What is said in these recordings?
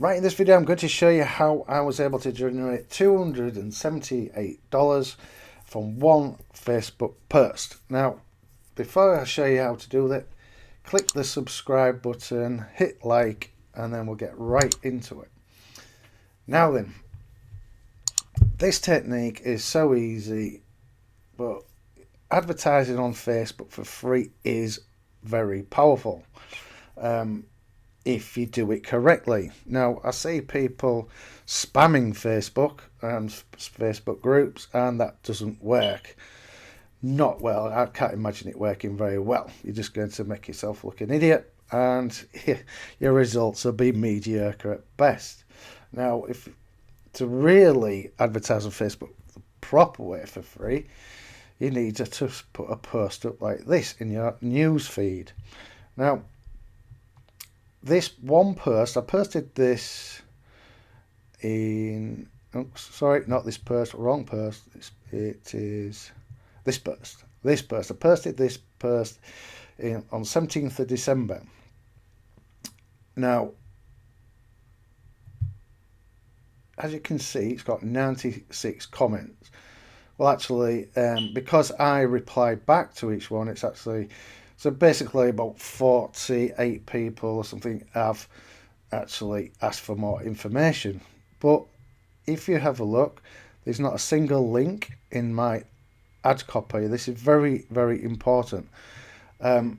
Right, in this video I'm going to show you how I was able to generate $278 from one Facebook post. Now, before I show you how to do that, click the subscribe button, hit like, and then we'll get right into it. Now then, this technique is so easy, but advertising on Facebook for free is very powerful. If you do it correctly. Now, I see people spamming Facebook and Facebook groups, and that doesn't work. Not well. I can't imagine it working very well. You're just going to make yourself look an idiot, and your results will be mediocre at best. Now, if to really advertise on Facebook the proper way for free, you need to just put a post up like this in your news feed. Now, this one post, I posted this in, sorry, not this post, wrong post. It is this post. This post. I posted this post on 17th of December. Now, as you can see, it's got 96 comments. Well, actually, because I replied back to each one, it's actually, so basically about 48 people or something have actually asked for more information. But if you have a look, there's not a single link in my ad copy. This is very, very important. I've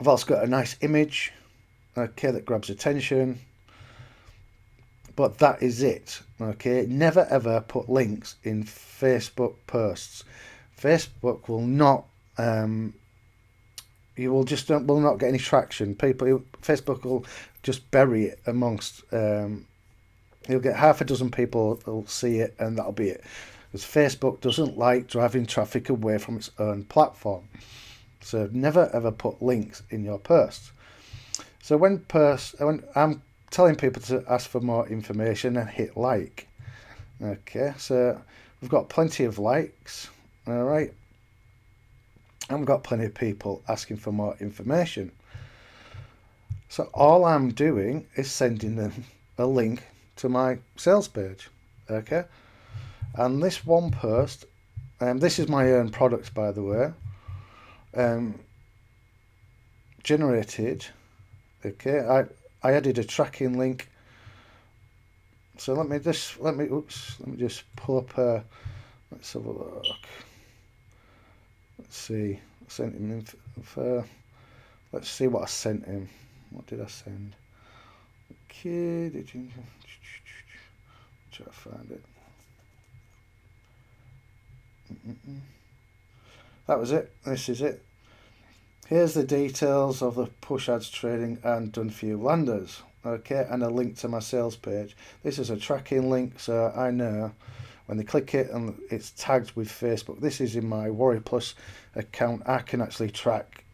also got a nice image, okay, that grabs attention. But that is it, okay? Never ever put links in Facebook posts. Facebook will not, you will just will not get any traction. Facebook will just bury it amongst, you'll get half a dozen people will see it, and that'll be it. Because Facebook doesn't like driving traffic away from its own platform. So never ever put links in your posts. So when I'm telling people to ask for more information and hit like. Okay, so we've got plenty of likes, all right, and we've got plenty of people asking for more information. So all I'm doing is sending them a link to my sales page, okay, and this one post, this is my own product, by the way, generated, okay, I added a tracking link. So let me just pull up let's have a look. Let's see. I sent him let's see what I sent him. What did I send? Okay, did you try to find it? That was it. This is it. Here's the details of the push ads trading and done for you landers, okay, and a link to my sales page. This is a tracking link, so I know when they click it and it's tagged with Facebook. This is in my Warrior Plus account. I can actually track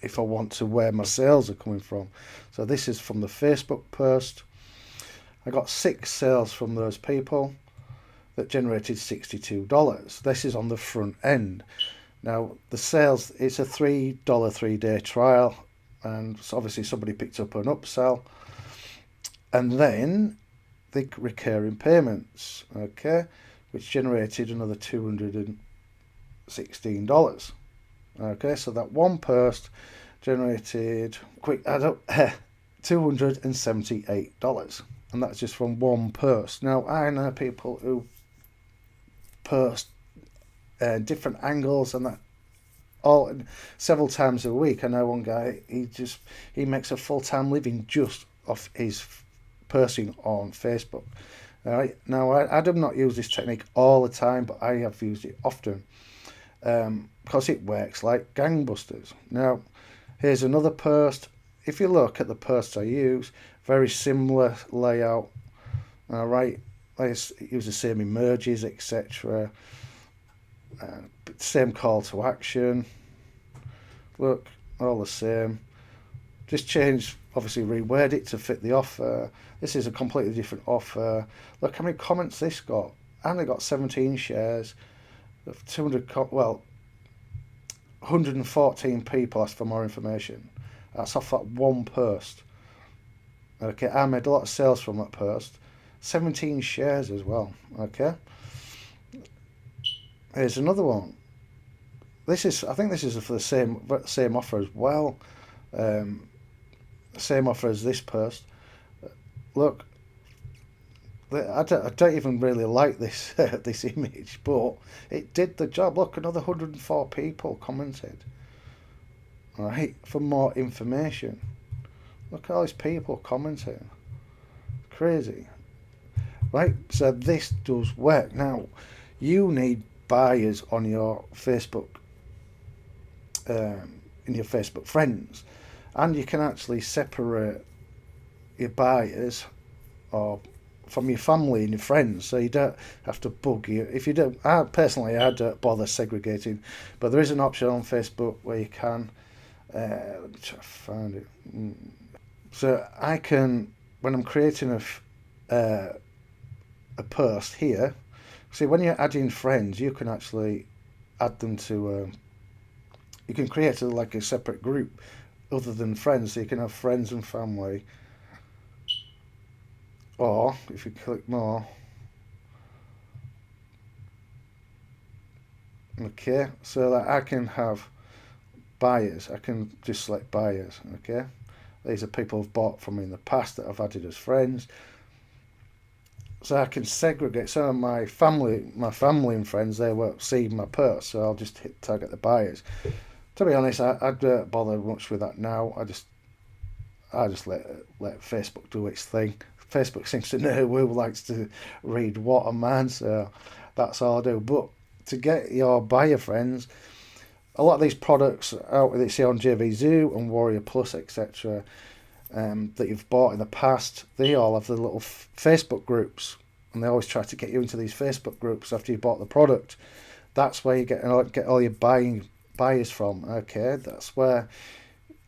if I want to where my sales are coming from. So this is from the Facebook post. I got 6 sales from those people that generated $62. This is on the front end. Now, the sales, it's a $3 3-day trial, and so obviously somebody picked up an upsell. And then the recurring payments, okay, which generated another $216. Okay, so that one post generated, quick add up, $278. And that's just from one post. Now, I know people who post different angles and that all several times a week. I know one guy, he makes a full-time living just off his posting on Facebook. All right, now I do not use this technique all the time, but I have used it often because it works like gangbusters. Now, here's another post. If you look at the posts I use, very similar layout. All right, I use the same emojis, etc. Same call to action. Look, all the same. Just change, obviously reword it to fit the offer. This is a completely different offer. Look how many comments this got. I only got 17 shares. 114 people asked for more information. That's off that one post. Okay, I made a lot of sales from that post. 17 shares as well. Okay, here's another one. I think this is for the same offer as well. Um, Same offer as this post. Look, I don't even really like this this image, but it did the job. Look, another 104 people commented. All right, for more information. Look at all these people commenting. Crazy, right? So this does work. Now, you need buyers on your Facebook, in your Facebook friends, and you can actually separate your buyers or from your family and your friends, so you don't have to bug you. If you don't, I don't bother segregating, but there is an option on Facebook where you can. Let me try to find it. So I can, when I'm creating a post here. See, when you're adding friends, you can actually add them to. You can create like a separate group other than friends, so you can have friends and family. Or if you click more, okay, so that I can have buyers. I can just select buyers. Okay, these are people who've bought from me in the past that I've added as friends. So I can segregate some of my family and friends. They won't see my post, so I'll just hit target the buyers. To be honest, I don't bother much with that now. I just let Facebook do its thing. Facebook seems to know who likes to read what and man, so that's all I do. But to get your buyer friends, a lot of these products out that you see on JVZoo and Warrior Plus, etc., that you've bought in the past, they all have the little Facebook groups, and they always try to get you into these Facebook groups after you bought the product. That's where you get all your buyers from. Okay, that's where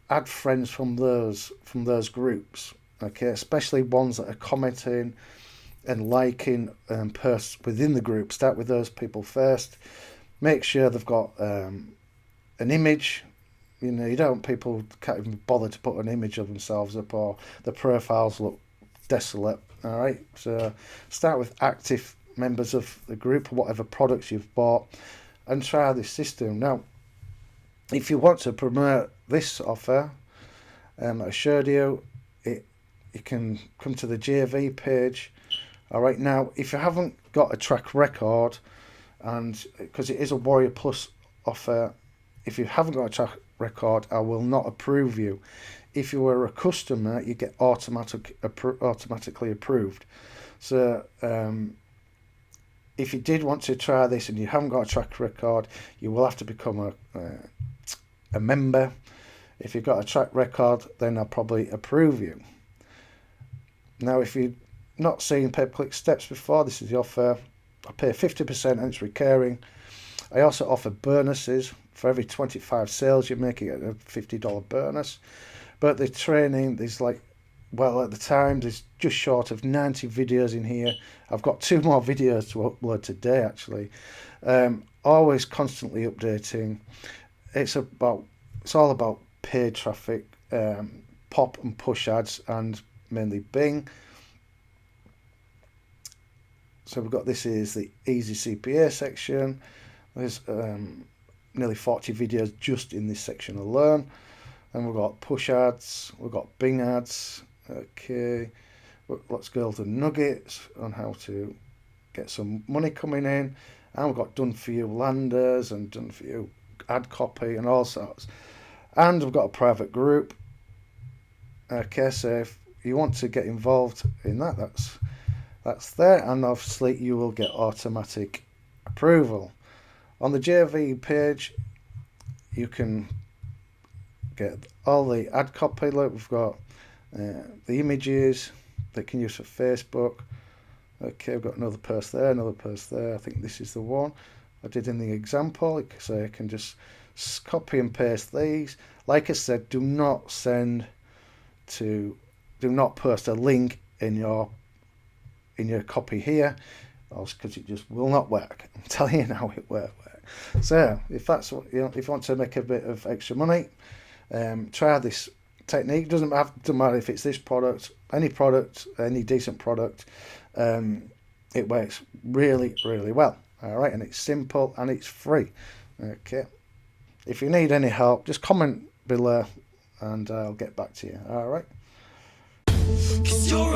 add friends from those groups. Okay, especially ones that are commenting and liking posts within the group. Start with those people first. Make sure they've got an image. You know, you don't want people can't even bother to put an image of themselves up, or the profiles look desolate. All right, so start with active members of the group, whatever products you've bought, and try this system. Now, if you want to promote this offer, I showed you, you can come to the JV page. All right, now if you haven't got a track record, and because it is a Warrior Plus offer, if you haven't got a track record, I will not approve you. If you were a customer, you get automatically approved. So if you did want to try this and you haven't got a track record, you will have to become a member. If you've got a track record, then I'll probably approve you. Now, if you've not seen pay-per-click steps before, this is the offer. I pay 50% and it's recurring. I also offer bonuses. For every 25 sales you make, you get a $50 bonus. But the training, there's at the time, there's just short of 90 videos in here. I've got 2 more videos to upload today, actually. Always constantly updating. It's all about paid traffic, pop and push ads, and mainly Bing. So we've got, this is the easy CPA section. There's nearly 40 videos just in this section alone. And we've got push ads, we've got Bing ads. Okay, let's go to nuggets on how to get some money coming in. And we've got done for you landers and done for you ad copy and all sorts. And we've got a private group. Okay, so if you want to get involved in that, that's there, and obviously you will get automatic approval. On the JV page, you can get all the ad copy. Look, we've got the images that you can use for Facebook. Okay, I've got another post there, another post there. I think this is the one I did in the example. So I can just copy and paste these. Like I said, do not post a link in your copy here, because it just will not work. I'm telling you now, it won't work. So if that's what if you want to make a bit of extra money, try this technique. Doesn't matter if it's this product, any decent product. It works really, really well. All right, and it's simple and it's free. Okay. If you need any help, just comment below and I'll get back to you. All right. 'Cause you're